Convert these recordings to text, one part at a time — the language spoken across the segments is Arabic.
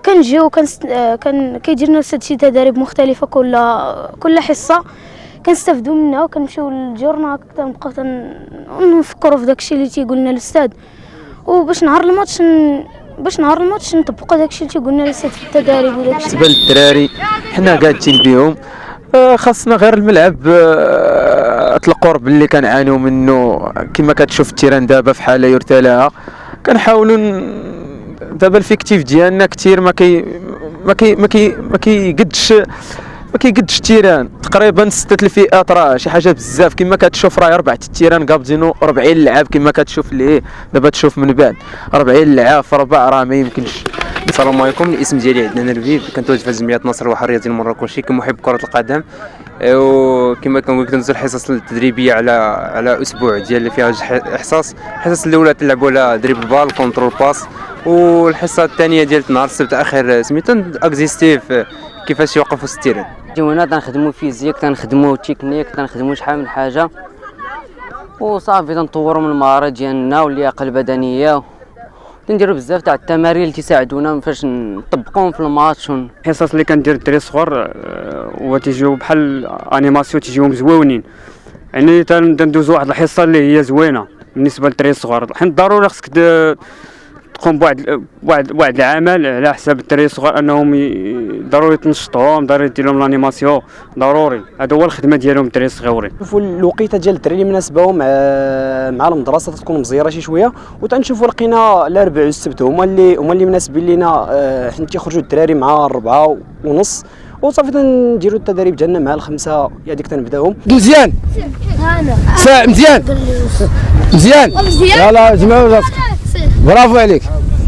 كنجيو كان كيدير لنا شي تدريب مختلفه كل حصه كنستافدوا منها وكنمشيو للجورنا كنبقاو نفكروا في داكشي اللي تيقول لنا الاستاذ، وباش نهار الماتش نطبقوا داكشي اللي تيقول لنا الاستاذ في التدريب. وداكشي بالنسبه للدراري حنا قادين بهم، خاصنا غير الملعب القرب اللي كنعانيو منه كما كتشوف التيران دابا في حاله يرتلها. كنحاولوا دابا الفيكتيف ديالنا كثير ما كيقدش التيران، تقريبا 6 الفئات راه شي حاجه بزاف. كما كتشوف راه 4 التيران قابضينو 40 لعاب، كما كتشوف ليه دابا تشوف من بعد 40 لعاب في 4 راه ما يمكنش. السلام عليكم، الاسم ديالي عدنان ربيب، كنتواجد في جمعيه نصر الواحد الرياضي المراكشي كمحب كره القدم. وكما كنقول كندوزو الحصص التدريبيه على اسبوع ديال فيها حصص. الحصص الاولى تلعبوا على دريب البال كونترول باس، والحصه الثانيه ديال نهار السبت اخر سميتو اكزيستيف كيفاش يوقفوا التيران. هنا تنخدموا فيزيك، تنخدموا تكنيك، تنخدموا شحال من حاجه، وصافي تنطوروا من المهارات ديالنا واللياقه البدنيه، نديروا بزاف تاع التمارين اللي تساعدونا فاش نطبقوهم في الماتش. الحصص اللي كندير الدراري الصغار هو تيجيو بحال انيماسيون، تيجيو مزوونين، يعني تندوزو واحد الحصه اللي هي زوينه بالنسبه للدراري الصغار. حيت ضروري خصك تقوم بواحد العمل على حساب الدراري الصغار، انهم ضروري تنشطوهم، ضروري دير لهم الانيماسيون، ضروري هذا هو الخدمه ديالهم الدراري الصغيورين. نشوفوا الوقيته ديال الدراري اللي مناسبه مع المدرسه تكون مزيره شي شويه، وتنشوفوا لقينا الاربع والسبت هما اللي مناسبين لينا، حيت تيخرجوا الدراري مع 4:30 وصافي تنديروا التدريب ديالنا مع 5 ديك تنبداوهم. مزيان مزيان يلاه جمعوا راسك، برافو عليك،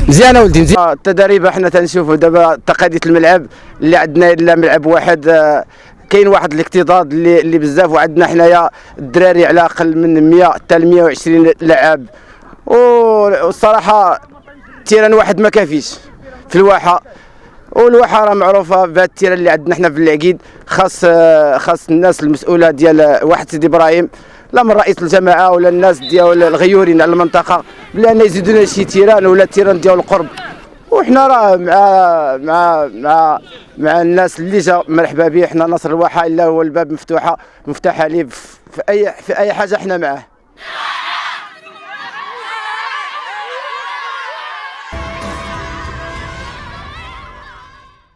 مزيان ولدي مزيان. التدريب احنا تنشوفوا دابا تقادية الملعب اللي عندنا الا ملعب واحد، كاين واحد الاكتضاد اللي بزاف، وعندنا حنايا الدراري على اقل من 100 حتى 120 لاعب، والصراحه التيران واحد ما كافيش في الواحه، والواحه راه معروفه بهذا التيران اللي عندنا حنا في العقيد. خاص الناس المسؤوله ديال واحد سيدي ابراهيم، لا من رئيس الجماعه ولا الناس ديال الغيورين على المنطقه، بلا ان يزيدوا لنا شي تيران ولا تيران ديال القرب. وحنا راه مع الناس اللي جا مرحبا به. حنا نصر الواحه الا هو الباب مفتوحه ليه في اي حاجه حنا معاه.